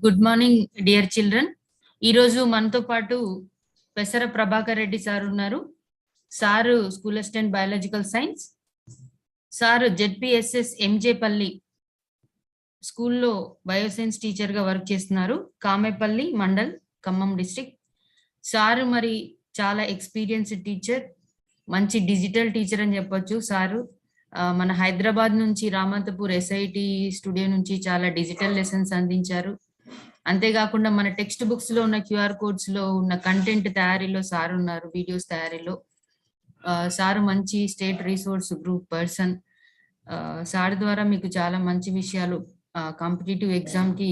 Good morning dear children. ఈరోజు మనతో పాటు పెసర ప్రభాకర్ రెడ్డి సార్ ఉన్నారు. Sir school assistant biological science. Sir ZPSS Mjpalli స్కూల్లో బయోసైన్స్ టీచర్గా వర్క్ చేస్తున్నారు, కామేపల్లి మండల్, ఖమ్మం డిస్ట్రిక్ట్. సారు మరి చాలా ఎక్స్పీరియన్స్డ్ టీచర్, మంచి డిజిటల్ టీచర్ అని చెప్పొచ్చు. సారు మన హైదరాబాద్ నుంచి రామంతపూర్ ఎస్ఐటి స్టూడియో నుంచి చాలా డిజిటల్ లెసన్స్ అందించారు. అంతేకాకుండా మన టెక్స్ట్ బుక్స్ లో ఉన్న క్యూఆర్ కోడ్స్ లో ఉన్న కంటెంట్ తయారీలో సార్ ఉన్నారు, వీడియోస్ తయారీలో. సారు మంచి state resource group person. Sir ద్వారా మీకు చాలా మంచి విషయాలు, కాంపిటేటివ్ ఎగ్జామ్ కి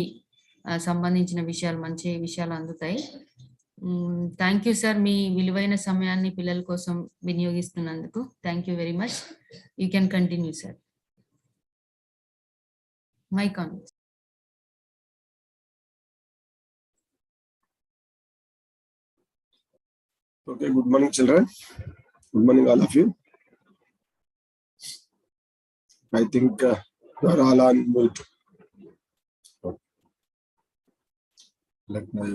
సంబంధించిన విషయాలు, మంచి విషయాలు అందుతాయి. థ్యాంక్ యూ సార్, మీ విలువైన సమయాన్ని పిల్లల కోసం వినియోగిస్తున్నందుకు. Thank you very much. You can continue sir. Mike on. Okay, good morning, children. Good morning, all of you. I think you are all on mute. Let me.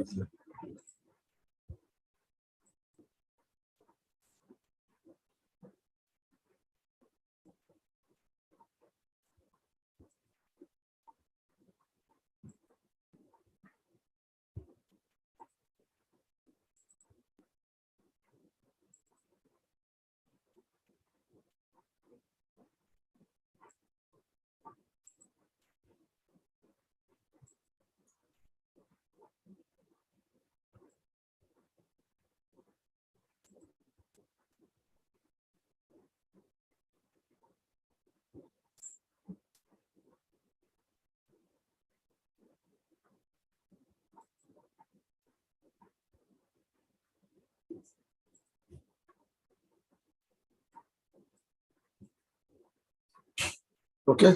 Okay,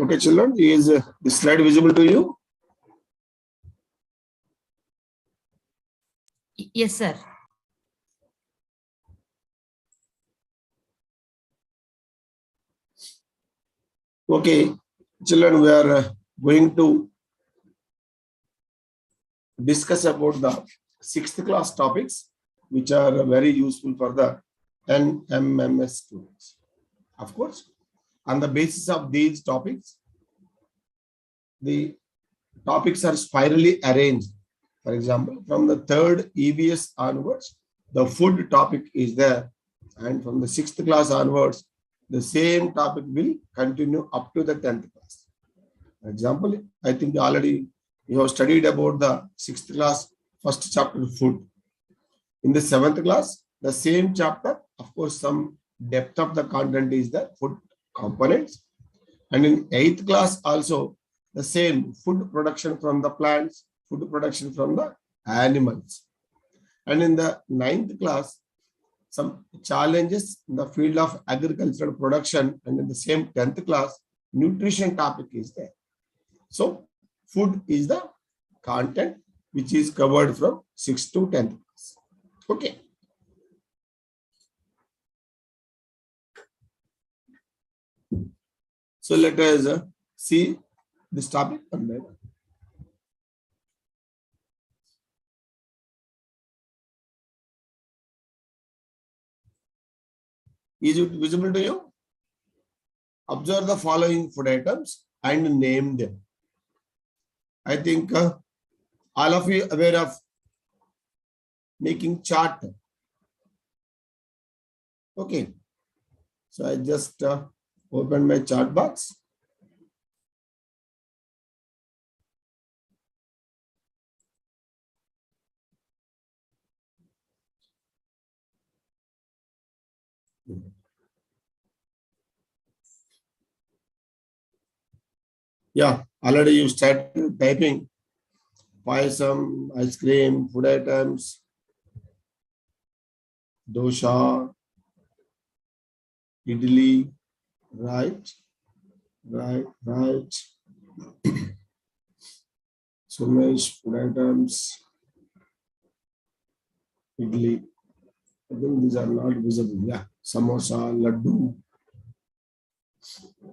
okay, children. Is the slide visible to you? Yes, sir. Okay, children, we are going to discuss about the 6th class topics, which are very useful for the NMMS students. Of course, on the basis of these topics, the topics are spirally arranged. For example, from the 3rd EVS onwards, the food topic is there, and from the 6th class onwards, the same topic will continue up to the 10th class. For example, I think already you have studied about the 6th class first chapter, food. In the 7th class, the same chapter, of course, some depth of the content is the food components. And in 8th class also, the same food production from the plants, food production from the animals. And in the 9th class, some challenges in the field of agricultural production, and in the same 10th class, nutrition topic is there. So food is the content which is covered from 6th to 10th class. Okay. So let us see this topic one by one. Is it visible to you? Observe the following food items and name them. I think all of you aware of making chart. Okay. So I just open my chart box. Yeah, already you started typing payasam, ice cream, food items, dosha, idli, right. Sumesh, food items, idli. I think these are not visible. Yeah, samosa, laddu,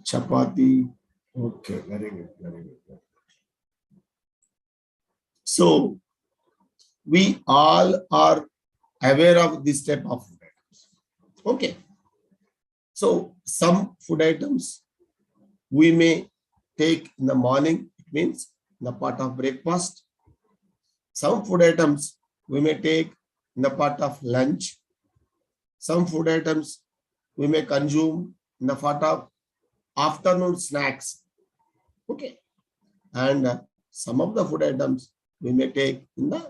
chapati. Okay, very good, very good. So we all are aware of this type of food items. Okay. So some food items we may take in the morning, it means in the part of breakfast. Some food items we may take in the part of lunch. Some food items we may consume in the part of afternoon snacks. Okay. And some of the food items we may take in the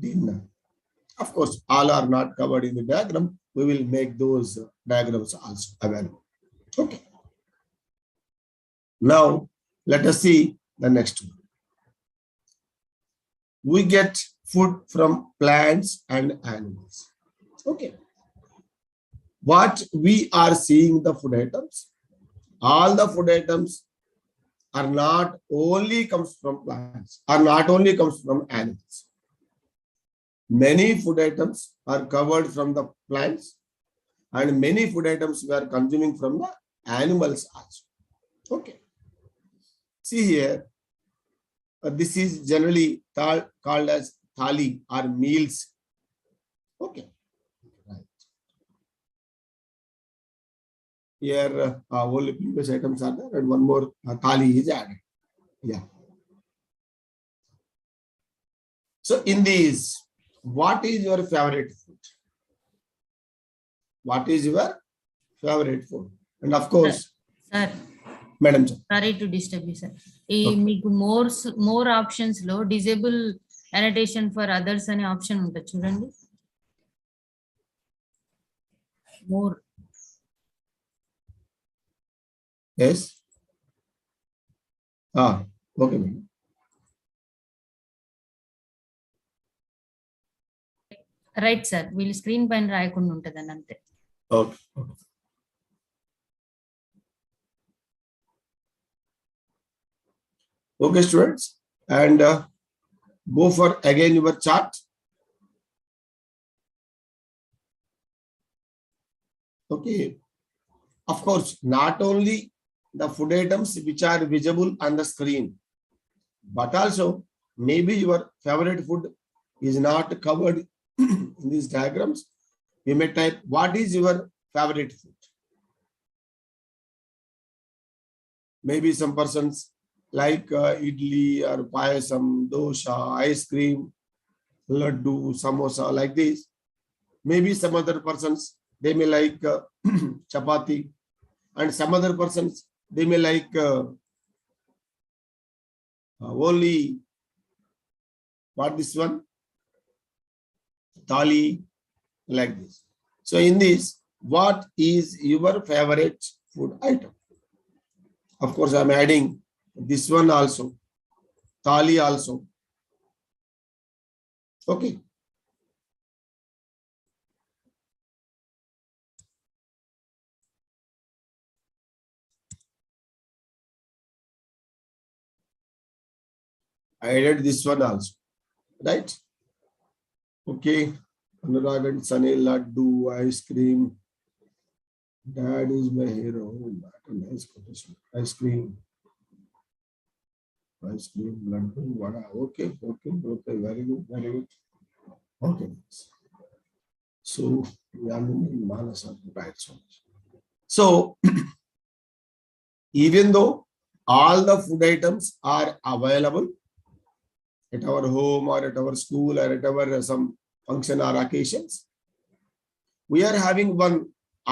dinner. Of course, all are not covered in the diagram. We will make those diagrams also available. Okay. Now, let us see the next one. We get food from plants and animals. Okay. What we are seeing the food items, all the food items are not only comes from plants, are not only comes from animals. Many food items are covered from the plants and many food items we are consuming from the animals also. Okay. See here, this is generally called as thali or meals. Okay. Right. Here, only previous items are there and one more thali is added. Yeah. So in these, what is your favorite food? What is your favorite food? And of course, sir, Madam sir. Sorry to disturb you, sir. మీకు more options లో disable annotation for others అనే option ఉంటుంది చూడండి. More. Yes. Okay, madam. Right sir, వీళ్ళు screen పైన రాయకుండా ఉంటుందని అంతే. Okay. Okay, students, and go for again your chart. Okay. Of course, not only the food items which are visible on the screen, but also maybe your favorite food is not covered in these diagrams. You may type, what is your favorite food? Maybe some persons like idli or payasam, dosha, ice cream, laddu, samosa, like this. Maybe some other persons, they may like chapati, and some other persons, they may like only, what this one? Thali, like this. So in this, what is your favorite food item? Of course, I'm adding this one also, thali also. Okay. I added this one also, right? Okay. Anurag and Sunny, laddu, ice cream. Dad is my hero. Nice quotation. Ice cream. Ice cream, laddu, vada. Okay. Very good. Okay. So, right. So, even though all the food items are available at our home or at our school or at our some function or occasions, we are having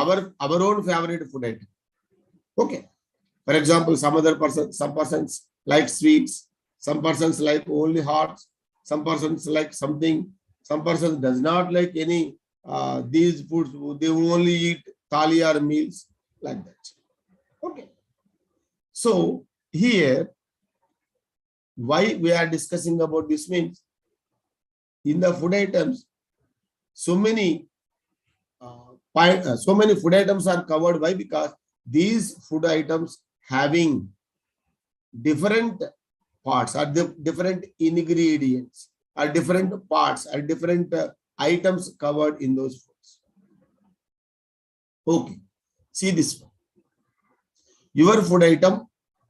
our own favorite food item. Okay. For example, some persons like sweets, some persons like only hot, some persons like something, some persons does not like any these foods, they only eat thali or meals, like that. Okay. So here, why we are discussing about this means, in the food items, so many food items are covered. Why? Because these food items having different parts or different ingredients or different parts or different items covered in those foods. Okay. See this one. Your food item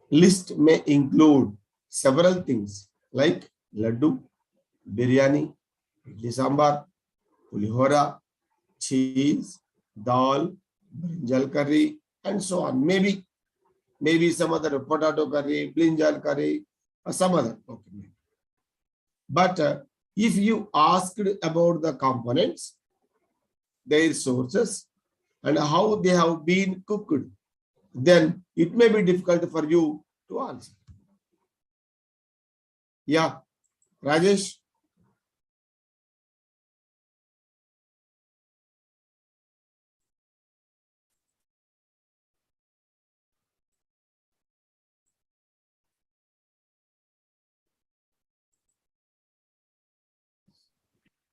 list may include several things like laddu, biryani, idli sambar, pulihora, cheese, dal, brinjal curry, and so on. Maybe some other potato curry, brinjal curry, or some other. Okay. But if you asked about the components, their sources, and how they have been cooked, then it may be difficult for you to answer. Yeah, Rajesh?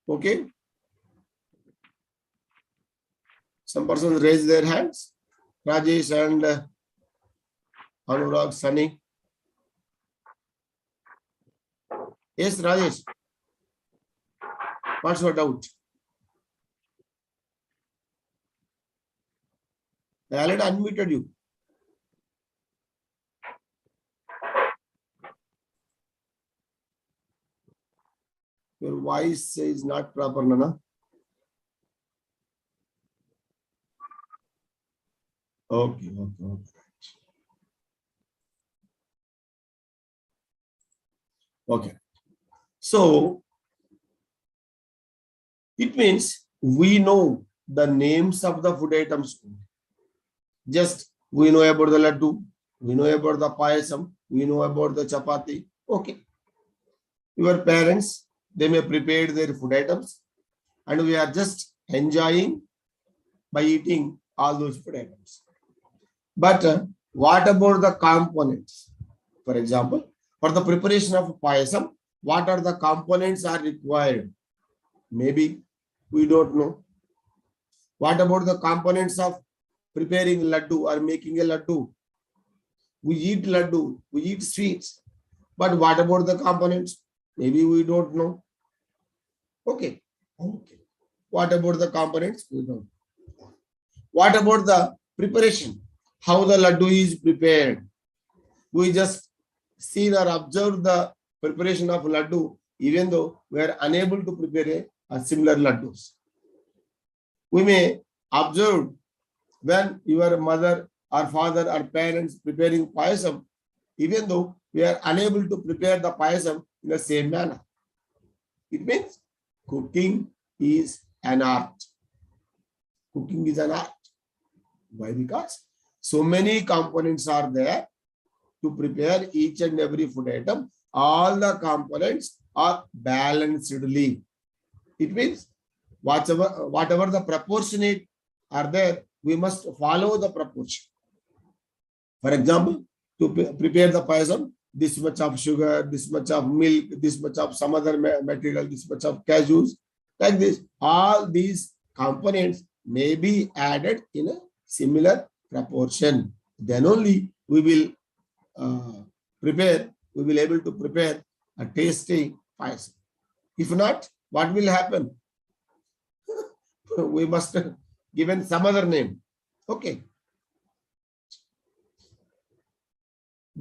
Okay. Some persons raise their hands. Rajesh and Anurag, Sunny. Yes, Rajesh. What's your doubt? I already unmuted you. Your voice is not proper, Nana. Okay. Okay. So it means we know the names of the food items. Just we know about the laddu, we know about the payasam, we know about the chapati. Okay. Your parents, they may prepare their food items, and we are just enjoying by eating all those food items. But what about the components? For example, for the preparation of payasam, what are the components are required? Maybe we don't know. What about the components of preparing laddu or making a laddu? We eat laddu, we eat sweets. But what about the components? Maybe we don't know. Okay. What about the components? We don't. What about the preparation? How the laddu is prepared? We just see or observe the preparation of laddu, even though we are unable to prepare a similar laddus. We may observe when your mother or father or parents preparing payasam, even though we are unable to prepare the payasam in the same manner. It means cooking is an art. Cooking is an art. Why? Because so many components are there to prepare each and every food item. All the components are balancedly. It means whatever the proportionate are there, we must follow the proportion. For example, to prepare the payasam, this much of sugar, this much of milk, this much of some other material, this much of cashews, like this. All these components may be added in a similar proportion. Then only we will we will able to prepare a tasty payasam. If not, what will happen? We must given some other name. Okay.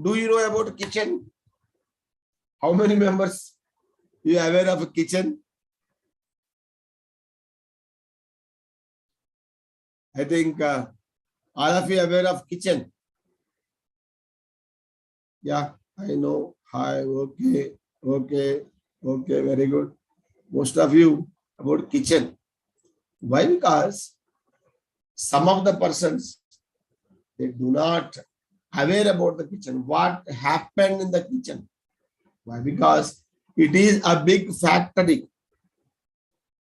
Do you know about kitchen? How many members you are aware of a kitchen? I think all of you are aware of kitchen. Yeah, I know. Hi, okay, very good. Most of you about kitchen. Why? Because some of the persons, they do not aware about the kitchen. What happened in the kitchen? Why? Because it is a big factory.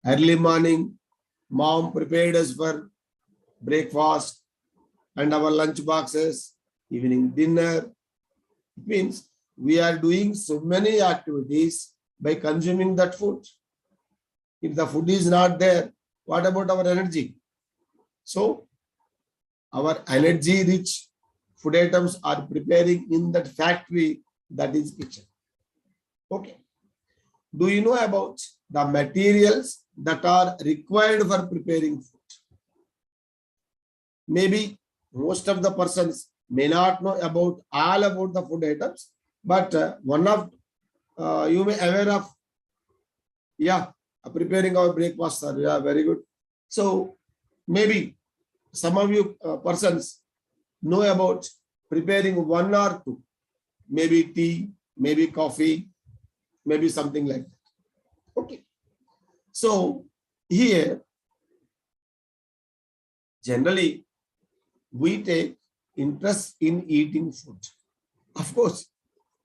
Early morning, mom prepared us for breakfast and our lunch boxes, evening dinner. It means we are doing so many activities by consuming that food. If the food is not there, what about our energy? So, our energy rich food items are preparing in that factory, that is kitchen. Okay. Do you know about the materials that are required for preparing food? Maybe most of the persons may not know about all about the food items, but one of you may aware of Yeah, preparing our breakfast, sir. Yeah, very good. So maybe some of you persons know about preparing one or two, maybe tea, maybe coffee, maybe something like that. Okay. So here, generally, we take interest in eating food. Of course,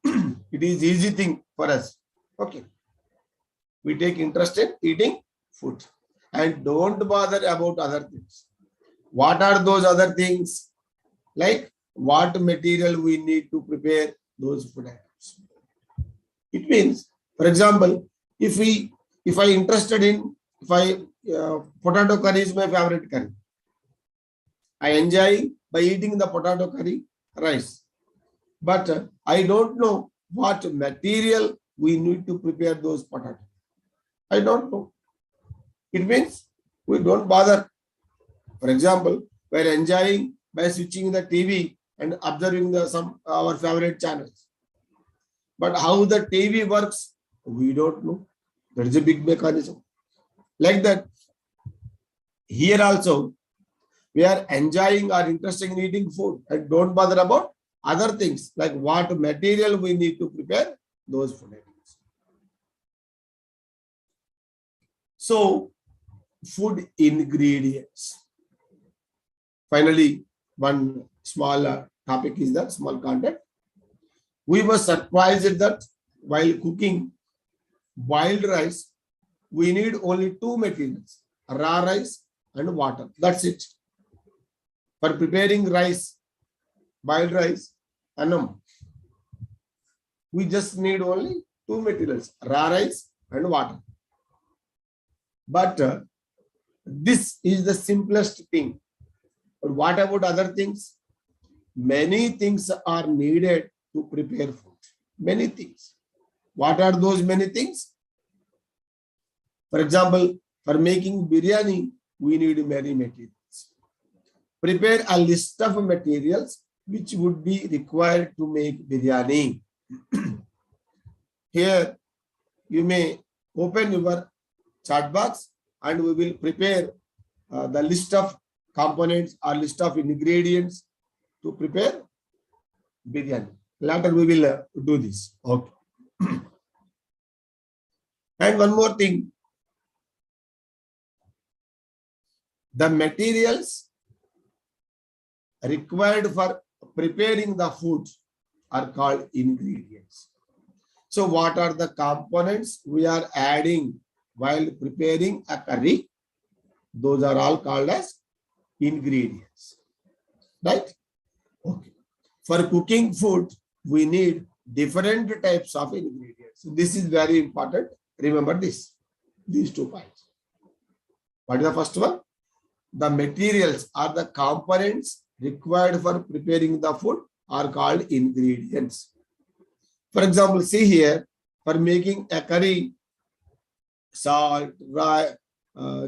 it is easy thing for us. Okay. We take interest in eating food and don't bother about other things. What are those other things? Like what material we need to prepare those food items. It means, for example, if I interested in, if I potato curry is my favorite curry. I enjoy by eating the potato curry rice. But I don't know what material we need to prepare those potatoes. I don't know. It means we don't bother. For example, we're enjoying by switching the TV and observing some our favorite channels. But how the TV works, we don't know. That is a big mechanism. Like that, here also, we are enjoying or interested in eating food and don't bother about other things like what material we need to prepare those food items. So, food ingredients. Finally, one small topic is that small content. We were surprised that while cooking boiled rice, we need only two materials, raw rice and water. That's it. For preparing rice, boiled rice, annam, we just need only two materials, raw rice and water. But this is the simplest thing. But what about other things? Many things are needed to prepare food. Many things. What are those many things? For example, for making biryani, we need many materials. Prepare a list of materials which would be required to make biryani. Here, you may open your chart box and we will prepare the list of components or list of ingredients to prepare biryani. Later we will do this. Okay. And one more thing. The materials required for preparing the food are called ingredients. So what are the components we are adding while preparing a curry? Those are all called as ingredients. Right? Okay. For cooking food, we need different types of ingredients. So this is very important. Remember this, these 2 points. What is the first one? The materials or the components required for preparing the food are called ingredients. For example, see here, for making a curry, salt,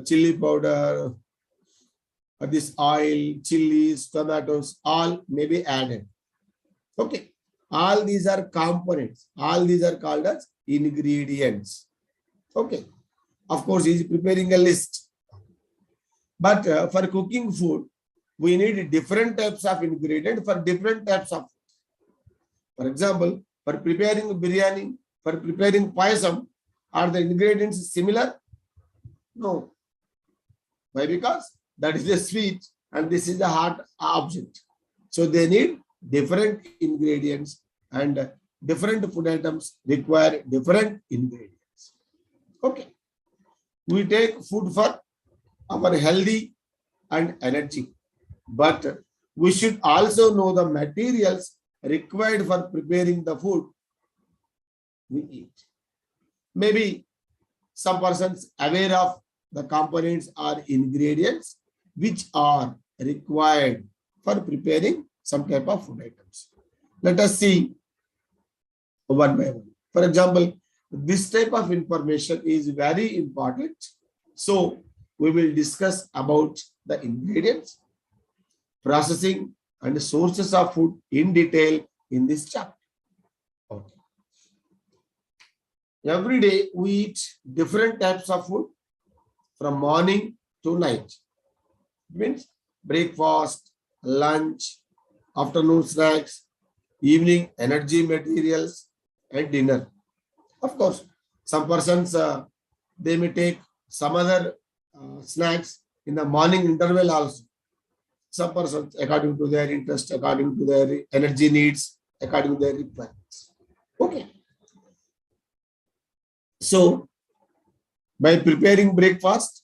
chili powder, this oil, chilies, tomatoes, all may be added. Okay. All these are components. All these are called as ingredients. Okay. Of course, he is preparing a list. But for cooking food, we need different types of ingredients for different types of food. For example, for preparing biryani, for preparing payasam, are the ingredients similar? No. Why? Because that is a sweet and this is a hard object. So they need different ingredients and different food items require different ingredients. Okay. We take food for our healthy and energy, but we should also know the materials required for preparing the food we eat. Maybe some persons aware of the components or ingredients which are required for preparing some type of food items. Let us see one by one. For example, this type of information is very important. So we will discuss about the ingredients, processing, and sources of food in detail in this chapter. Okay. every day we eat different types of food from morning to night. It means breakfast, lunch, afternoon snacks, evening energy materials, and dinner. Of course, some persons they may take some other snacks in the morning interval also. Some persons, according to their interest, according to their energy needs, according to their requirements. Okay. So, by preparing breakfast,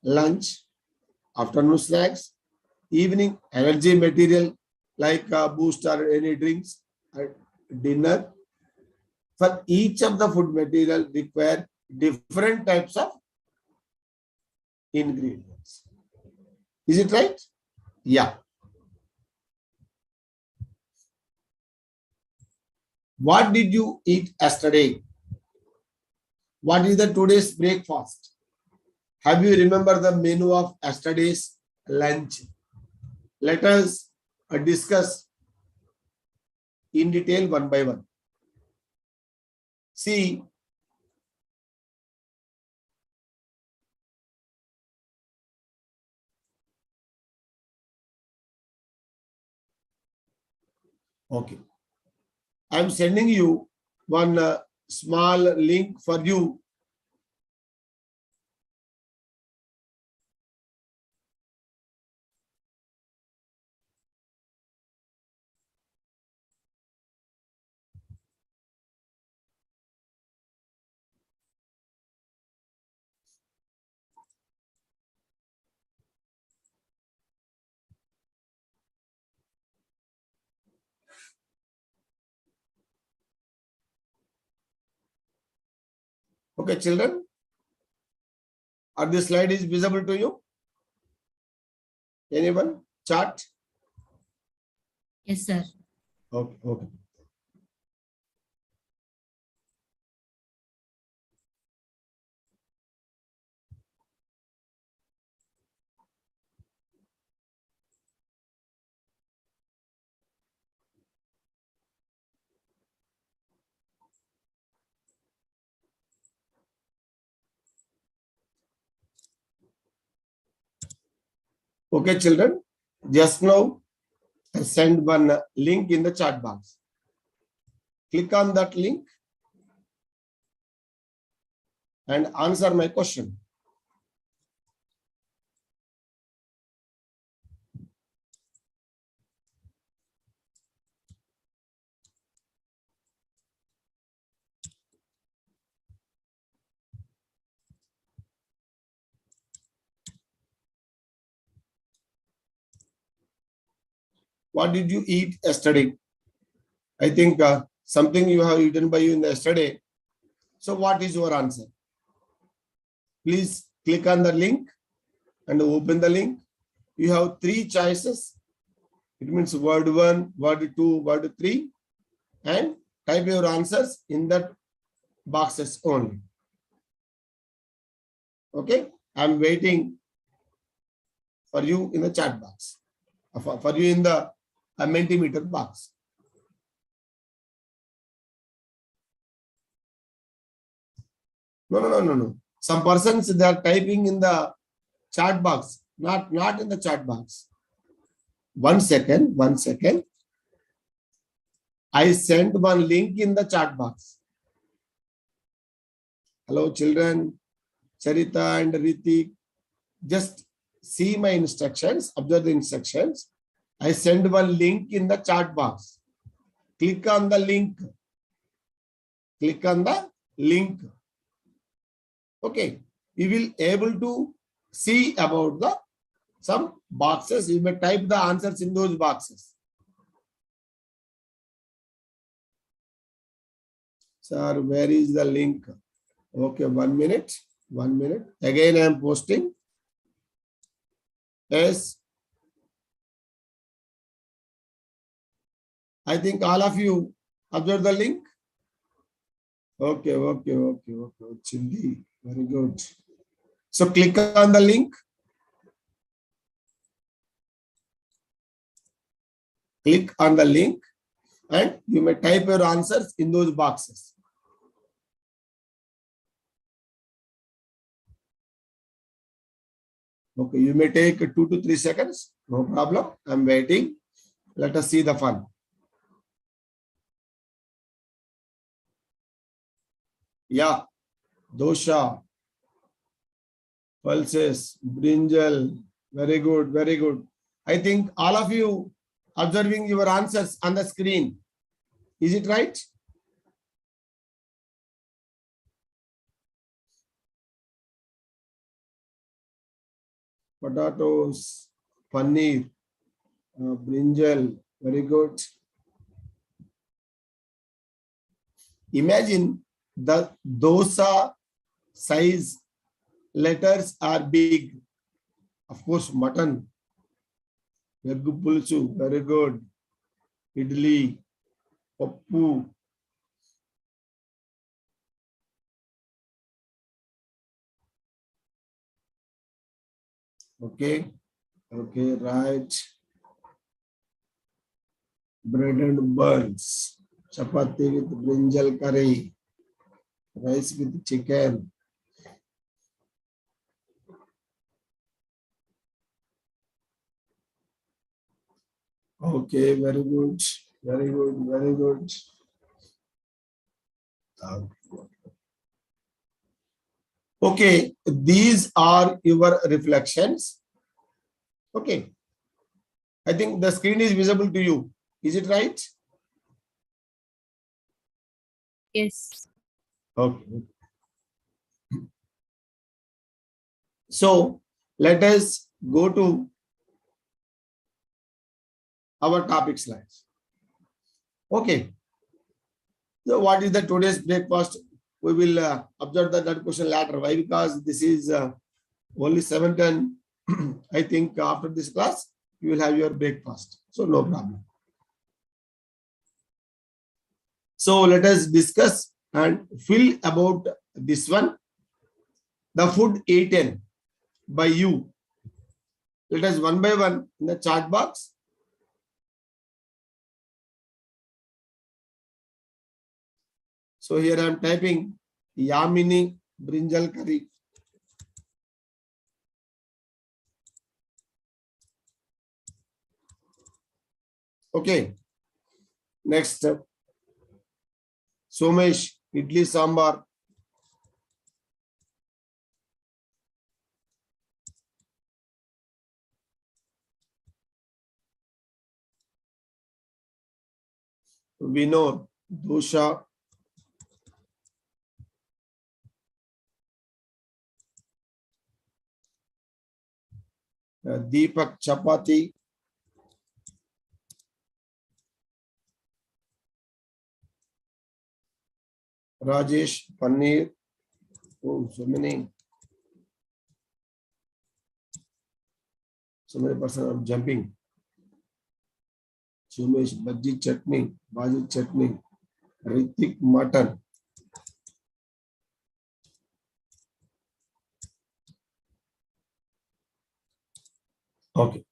lunch, afternoon snacks, evening energy material like boost or any drinks, and dinner, for each of the food material require different types of ingredients. Is it right? Yeah. What did you eat yesterday? What is the today's breakfast? Have you remember the menu of yesterday's lunch? Let us discuss in detail one by one. See, okay. I am sending you one small link for you. Okay, children, are this slide is visible to you? Anyone? Chart? Yes, sir. Okay, okay. Okay, children, just now I send one link in the chat box. Click on that link and answer my question. What did you eat yesterday? I think something you have eaten by you in the yesterday. So what is your answer? Please click on the link and open the link. You have three choices. It means word 1, word 2, word 3, and type your answers in that boxes only. Okay, I'm waiting for you in the chat box, for you in the Mentimeter box. No. Some persons they are typing in the chat box, not in the chat box. 1 second, 1 second. I sent one link in the chat box. Hello, children, Charita and Ritik. Just see my instructions, observe the instructions. I send one link in the chat box. Click on the link. Click on the link. Okay, you will able to see about the some boxes. You may type the answers in those boxes. Sir, where is the link? Okay, 1 minute. 1 minute. Again, I am posting. Yes. I think all of you observe the link. Okay. Chindi. Very good. So click on the link. Click on the link and you may type your answers in those boxes. Okay, you may take 2 to 3 seconds. No problem. I'm waiting. Let us see the fun. Yeah, dosha, pulses, brinjal. Very good, very good. I think all of you observing your answers on the screen. Is it right? Potatoes, paneer, brinjal. Very good. Imagine the dosa size letters are big. Of course, mutton, egg pulsu, very good. Idli, pappu. Okay, okay, right. Bread and buns, chapati with brinjal curry, rice with chicken. Okay, very good, very good, very good. Okay, these are your reflections. Okay, I think the screen is visible to you. Is it right? Yes. Okay. So let us go to our topic slides. Okay. So what is the today's breakfast? We will observe that question later. Why? Because this is only 7:10. I think after this class, you will have your breakfast. So no problem. So let us discuss and feel about this one. The food eaten by you. Let us one by one in the chat box. So here I am typing Yamini brinjal curry. Okay. Next, Somesh idli sambar. Vinod dosha. Deepak chapati. Rajesh paneer. Oh, so many persons are jumping. Sumesh bhaji chutney, Ritik mutton. Okay.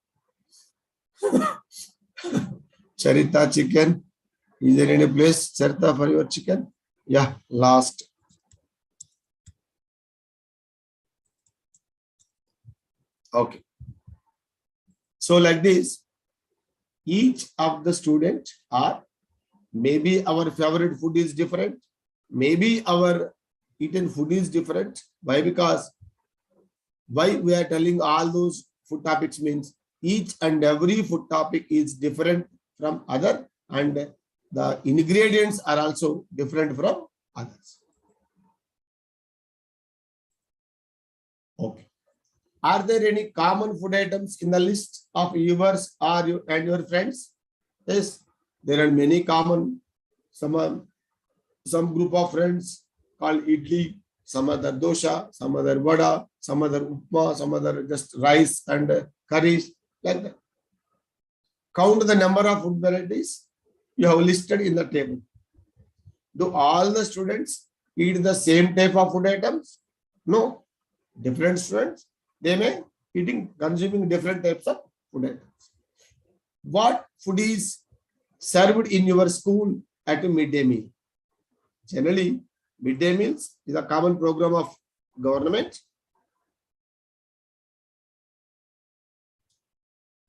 Charita chicken. Is there any place, Charita, for your chicken? Yeah, last. Okay. So like this, each of the student are maybe our favorite food is different. Maybe our eaten food is different. Why? Because why we are telling all those food topics means each and every food topic is different from other, and the ingredients are also different from others. Okay. Are there any common food items in the list of yours or you and your friends? Yes, there are many common. Some group of friends called idli, some other dosha, some other vada, some other upma, some other just rice and curries, like that. Count the number of food varieties you have listed in the table. Do all the students eat the same type of food items? No. Different students, they may consuming different types of food items. What food is served in your school at a midday meal? Generally, midday meals is a common program of government.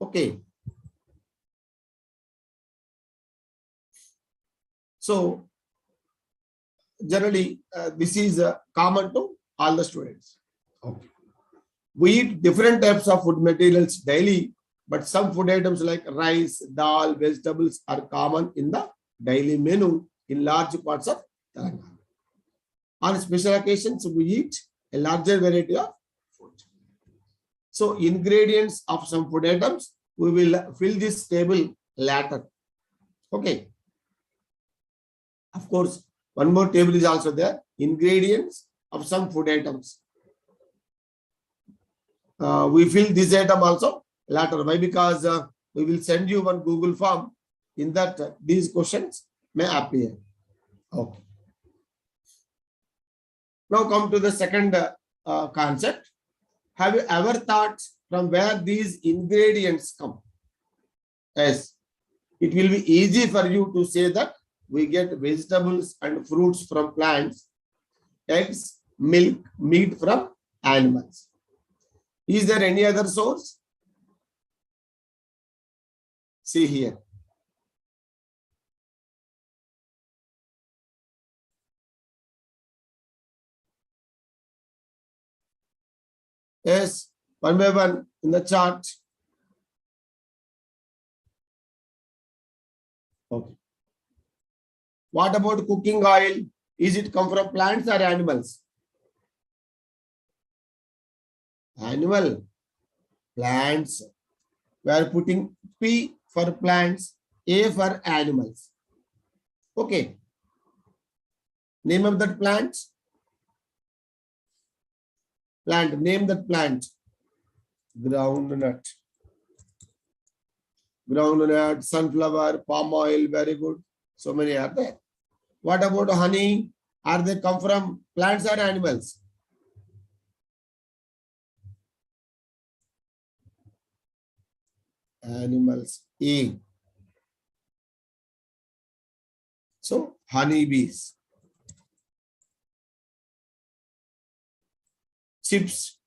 Okay. So generally, this is common to all the students. Okay. We eat different types of food materials daily, but some food items like rice, dal, vegetables are common in the daily menu in large parts of Telangana. On special occasions, we eat a larger variety of food. So ingredients of some food items, we will fill this table later. Okay. Of course, one more table is also there. Ingredients of some food items. We fill this item also later. Why? Because we will send you one Google form in that these questions may appear. Okay. Now come to the second concept. Have you ever thought from where these ingredients come? Yes, it will be easy for you to say that we get vegetables and fruits from plants, eggs, milk, meat from animals. Is there any other source? See here. Yes, one by one in the chart. Okay. What about cooking oil? Is it come from plants or animals? Animal. Plants. We are putting P for plants, A for animals. Okay. Name of that plant. Plant. Name that plant. Groundnut. Groundnut, sunflower, palm oil. Very good. So many are there. What about honey? Are they come from plants or animals? Animals. A. So honeybees. Chips,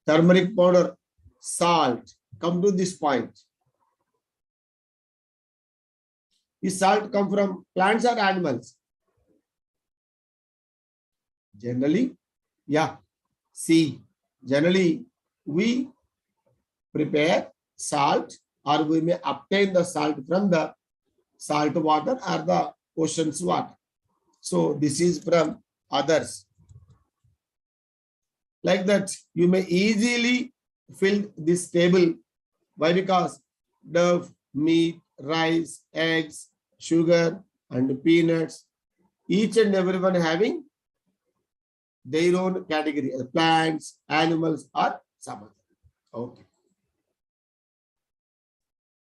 turmeric powder, salt. Come to this point. Is salt come from plants or animals? Generally, yeah. See, generally we prepare salt or we may obtain the salt from the salt water or the ocean's water. So this is from others. Like that, you may easily fill this table. Why? Because dove, meat, rice, eggs, sugar, and peanuts, each and everyone having their own category, plants, animals, or some other. Okay.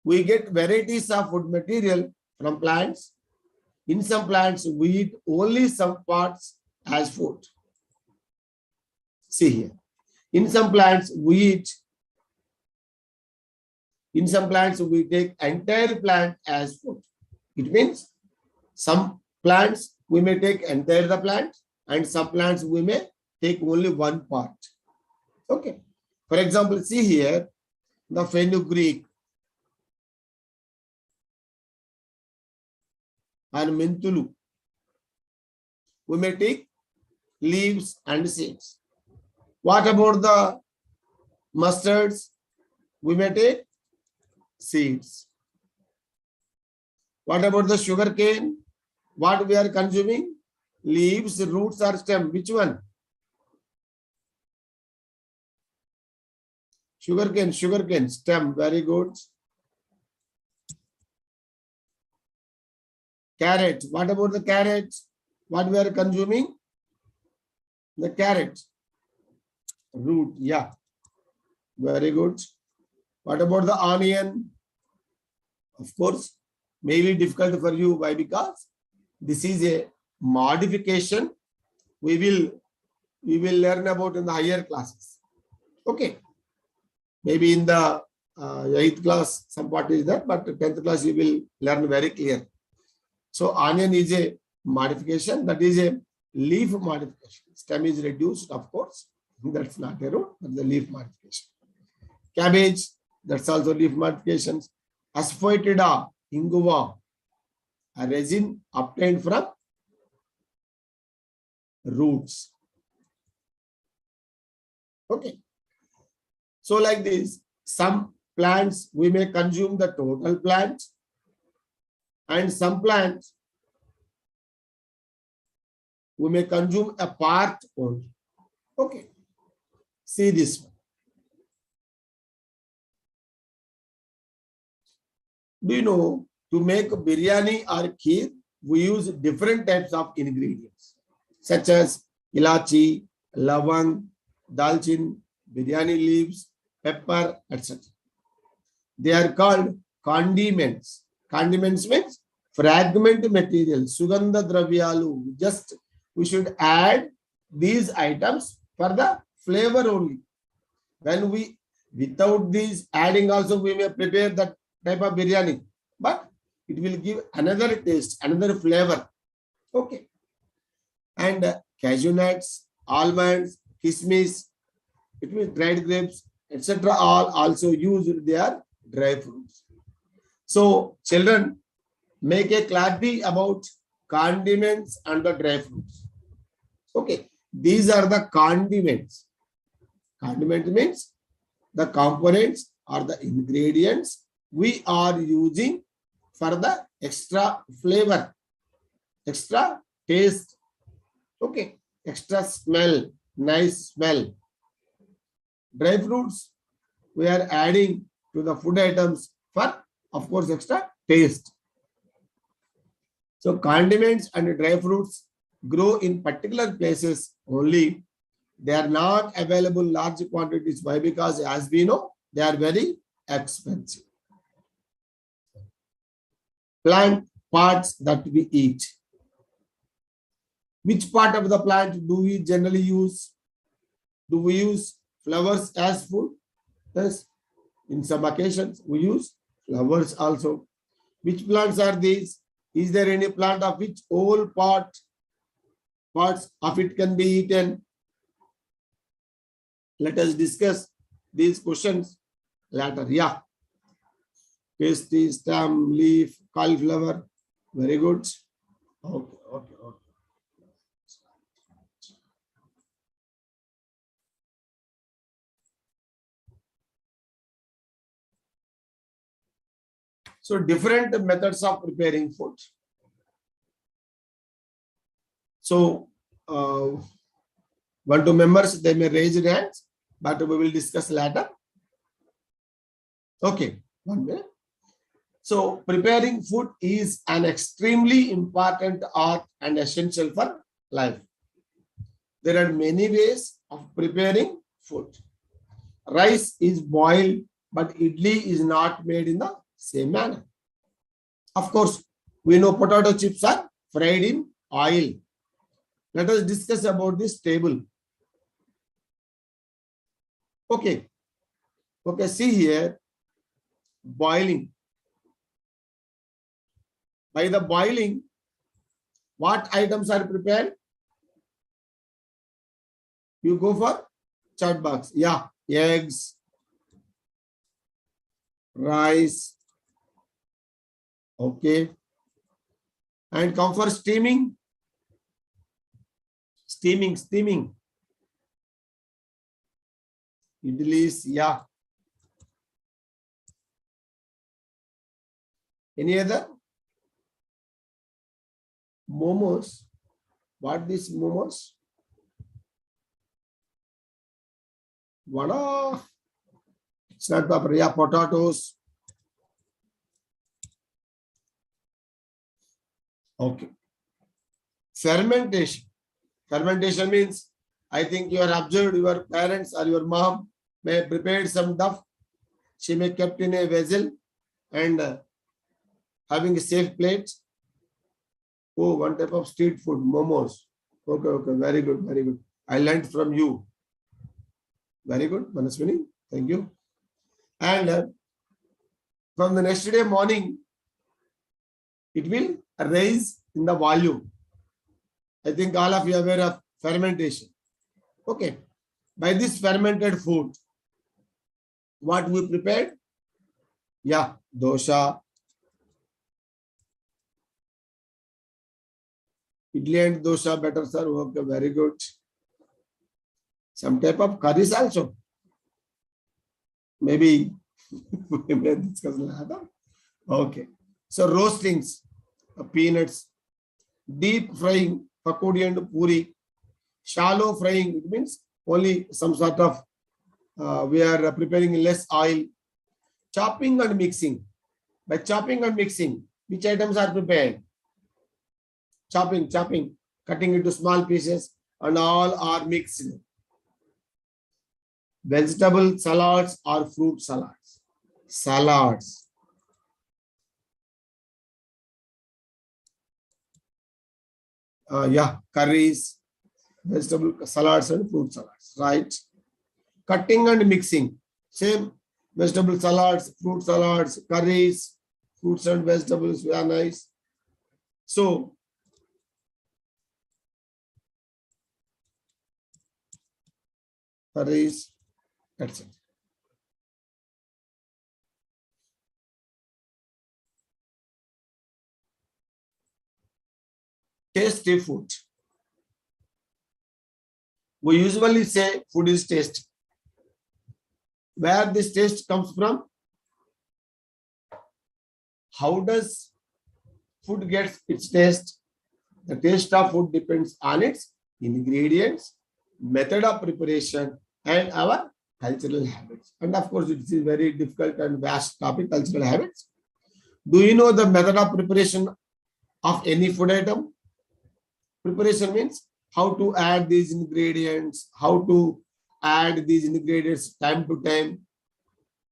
We get varieties of food material from plants. In some plants, we eat only some parts as food. See here. In some plants, we take entire plant as food. It means some plants we may take entire the plant and some plants we may take only one part. Okay. For example, see here the fenugreek and mentulu. We may take leaves and seeds. What about the mustards? We may take seeds. What about the sugar cane? What we are consuming? Leaves, roots, or stem? Which one? Sugar cane, stem. Very good. Carrot. What about the carrot? What we are consuming? The carrot. Root. Yeah. Very good. What about the onion? Of course, maybe difficult for you. Why? Because this is a modification. We will learn about in the higher classes. Okay. Maybe in the 8th class, some part is there, but 10th class you will learn very clear. So onion is a modification, that is a leaf modification. Stem is reduced, of course. That's not a root, but the leaf modification. Cabbage, That's also leaf modifications. Asphoetida, inguva, a resin obtained from roots. Okay. So like this, some plants we may consume the total plant, and some plants we may consume a part only. Okay. See this one. Do you know, to make biryani or kheer, we use different types of ingredients, such as ilachi, lavang, dalchin, biryani leaves, pepper, etc. They are called condiments. Condiments means fragment material, sugandha dravyalu. Just we should add these items for the flavor only. When we, without these adding also, we may prepare that type of biryani, but it will give another taste, another flavor. Okay. And cashew nuts, almonds, kismis, it means dried grapes, etc. all also used their dry fruits. So children, make a clarity about condiments and the dry fruits. Okay, these are the condiments. Condiment means the components or the ingredients we are using for the extra flavor, extra taste, okay, extra smell, nice smell. Dry fruits we are adding to the food items for, of course, extra taste. So condiments and dry fruits grow in particular places only. They are not available in large quantities. Why? Because as we know, they are very expensive. Plant parts that we eat. Which part of the plant do we generally use? Do we use flowers as food? Yes. In some occasions, we use flowers also. Which plants are these? Is there any plant of which all parts of it can be eaten? Let us discuss these questions later. Yeah. Pasty, stem, leaf, cauliflower. Very good. Okay. So different methods of preparing food. So 1-2 members, they may raise their hands, but we will discuss later. Okay, 1 minute. So preparing food is an extremely important art and essential for life. There are many ways of preparing food. Rice is boiled, but idli is not made in the same manner. Of course, we know potato chips are fried in oil. Let us discuss about this table. Okay. Okay, see here, boiling. By the boiling, what items are prepared? You go for chat box. Yeah, eggs, rice. Okay. And come for steaming. Steaming. Idlis, yeah. Any other? Momos. What this momos? Vada. It's not proper. Yeah, potatoes. Okay. Fermentation. Fermentation means, I think you are observed your parents or your mom may have prepared some duff. She may kept in a vessel and having a safe plate. Oh, one type of street food, momos. Okay, very good. I learned from you. Very good, Manaswini. Thank you. And from the next day morning, it will rise in the volume. I think all of you are aware of fermentation. Okay. By this fermented food, what we prepared? Yeah, dosha, idli and dosha better, sir. Okay, very good. Some type of curries also. Maybe we may discuss later. Okay. So roastings, peanuts, deep frying, pakodi and puri, shallow frying, it means only some sort of, we are preparing less oil, chopping and mixing. By chopping and mixing, which items are prepared? Chopping, cutting into small pieces and all are mixed. Vegetable salads or fruit salads? Salads. Yeah, curries, vegetable salads and fruit salads, right? Cutting and mixing, same vegetable salads, fruit salads, curries, fruits and vegetables, very nice. So, curries, that's it. Tasty food. We usually say food is tasty. Where this taste comes from? How does food get its taste? The taste of food depends on its ingredients, method of preparation, and our cultural habits. And of course, it is a very difficult and vast topic, cultural habits. Do you know the method of preparation of any food item? Preparation means how to add these ingredients, how to add these ingredients time to time,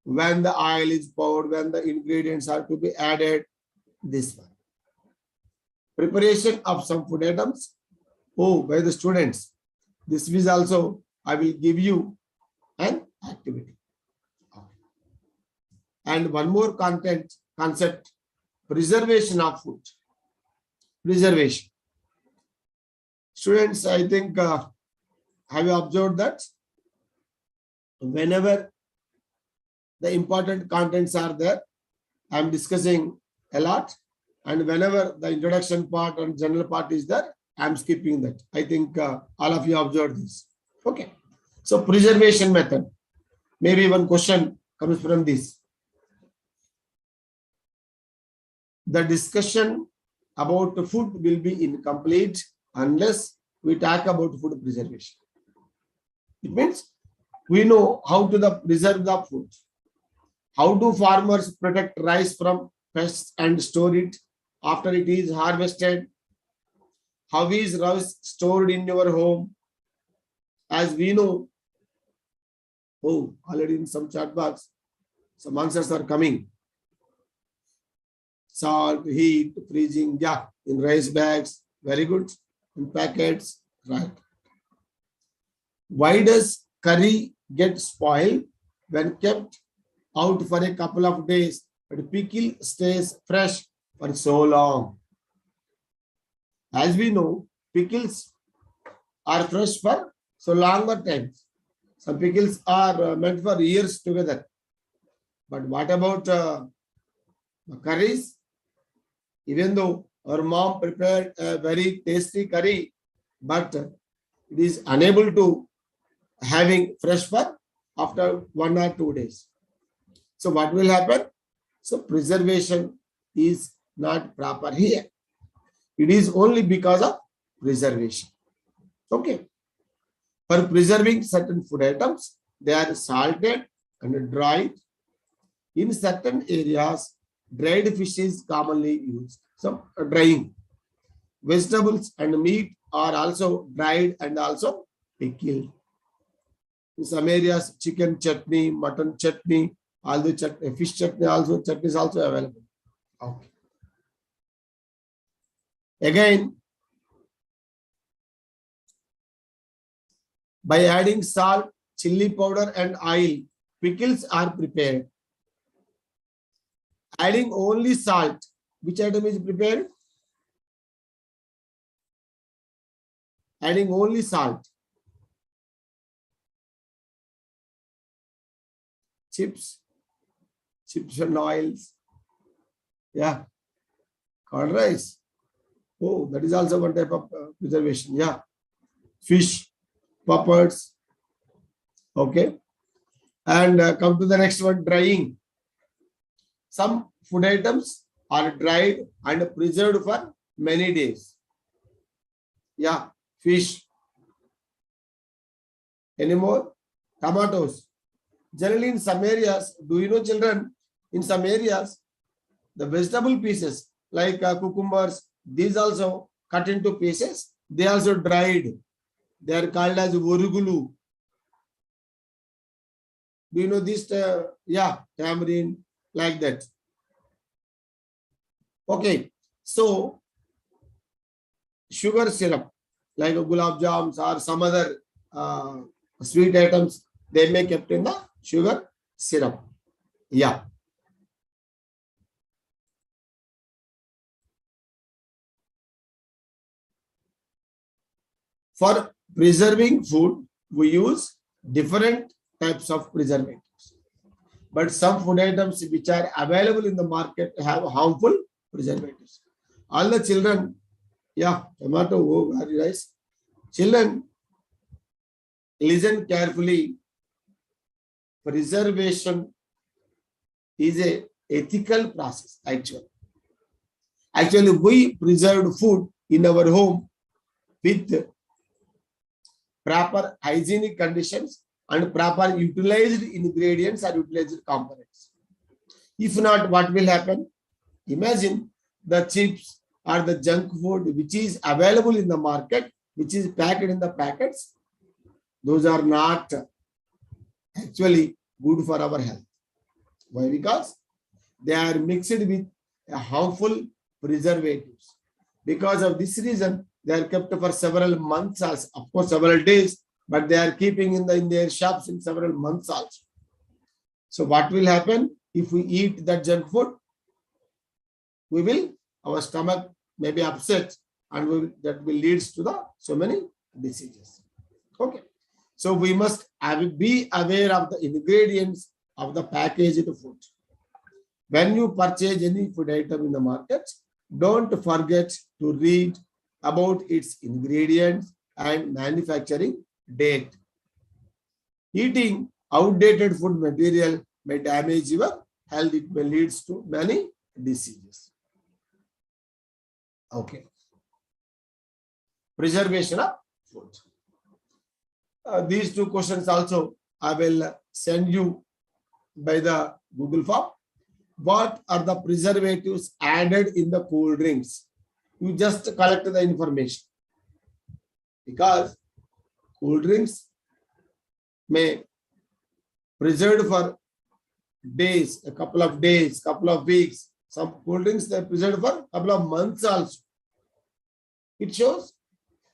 when the oil is poured, when the ingredients are to be added, this one. Preparation of some food items. Oh, by the students, this is also, I will give you an activity. And one more concept, preservation of food. Preservation. Students, I think, have you observed that whenever the important contents are there, I am discussing a lot. And whenever the introduction part and general part is there, I am skipping that. I think all of you observed this. Okay. So preservation method. Maybe one question comes from this. The discussion about the food will be incomplete unless we talk about food preservation. It means we know how to preserve the food. How do farmers protect rice from pests and store it after it is harvested? How is rice stored in your home? As we know, oh, already in some chat box, some answers are coming. Salt, heat, freezing, yeah, in rice bags, very good. In packets, right. Why does curry get spoiled when kept out for a couple of days, but pickle stays fresh for so long? As we know, pickles are fresh for so longer times. Some pickles are meant for years together. But what about curries? Even though our mom prepared a very tasty curry, but it is unable to having fresh for after 1 or 2 days. So what will happen? So preservation is not proper here. It is only because of preservation. Okay. For preserving certain food items, they are salted and dried. In certain areas, dried fish is commonly used. So drying. Vegetables and meat are also dried and also pickled. In some areas, chicken chutney, mutton chutney, although fish chutney chutney is also available. Okay. Again, by adding salt, chili powder, and oil, pickles are prepared. Adding only salt, which item is prepared? Adding only salt. Chips, chips and oils. Yeah, curd rice. Oh, that is also one type of preservation. Yeah, fish, puppets. Okay, and come to the next one, drying. Some food items are dried and preserved for many days. Yeah, fish. Any more? Tomatoes. Generally, in some areas, do you know, children? In some areas, the vegetable pieces like cucumbers, these also cut into pieces. They also dried. They are called as urugulu. Do you know this? Yeah, tamarind, like that. Okay, so sugar syrup, like gulab jams or some other sweet items, they may kept in the sugar syrup. Yeah. For preserving food, we use different types of preservatives. But some food items which are available in the market have harmful preservatives. All the children, yeah, tomato, oh, very nice. Children, listen carefully. Preservation is a ethical process, actually. Actually, we preserved food in our home with proper hygienic conditions and proper utilized ingredients or utilized components. If not, what will happen? Imagine the chips or the junk food which is available in the market, which is packed in the packets. Those are not actually good for our health. Why? Because they are mixed with harmful preservatives. Because of this reason, they are kept for several months, also. Of course, several days, but they are keeping in their shops in several months also. So what will happen if we eat that junk food? Our stomach may be upset, and that will lead to so many diseases. Okay. So we must be aware of the ingredients of the packaged food. When you purchase any food item in the market, don't forget to read about its ingredients and manufacturing date. Eating outdated food material may damage your health. It may lead to many diseases. Okay. Preservation of food. These two questions also I will send you by the Google form. What are the preservatives added in the cool drinks? You just collect the information. Because cool drinks may preserved for days, a couple of days, couple of weeks. Some cool drinks they preserved for a couple of months also. It shows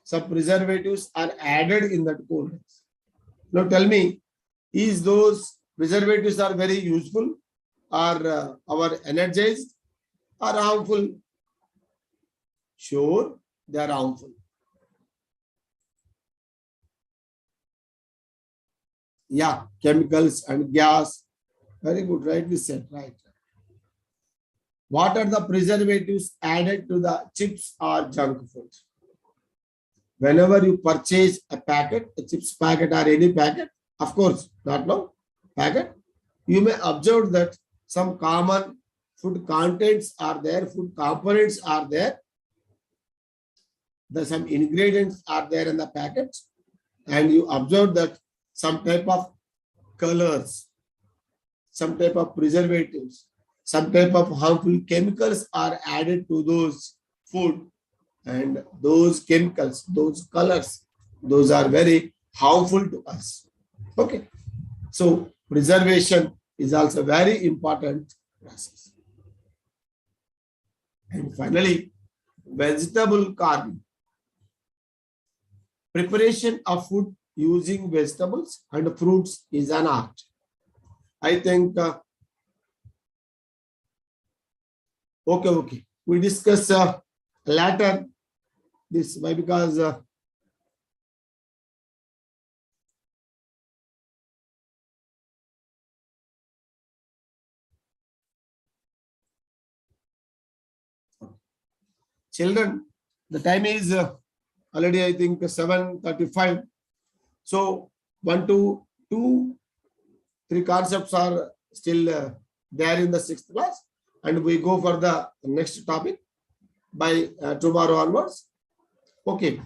some preservatives are added in that cool drinks. Now tell me, is those preservatives are very useful or our energized or harmful? Sure, they are harmful. Yeah, chemicals and gas. Very good, rightly said, right. What are the preservatives added to the chips or junk food? Whenever you purchase a packet, a chips packet or any packet, of course, not now, packet, you may observe that some common food contents are there, food components are there. Some ingredients are there in the packet, and you observe that some type of colors, some type of preservatives, some type of harmful chemicals are added to those food, and those chemicals, those colors, those are very harmful to us. Okay, so preservation is also very important process. And finally, vegetable carving. Preparation of food using vegetables and fruits is an art. I think, okay. We discuss later this. Why? Because children, the time is already, I think, 7:35. So 1, 2, 2, 3 concepts are still there in the 6th class, and we go for the next topic by tomorrow onwards. Okay.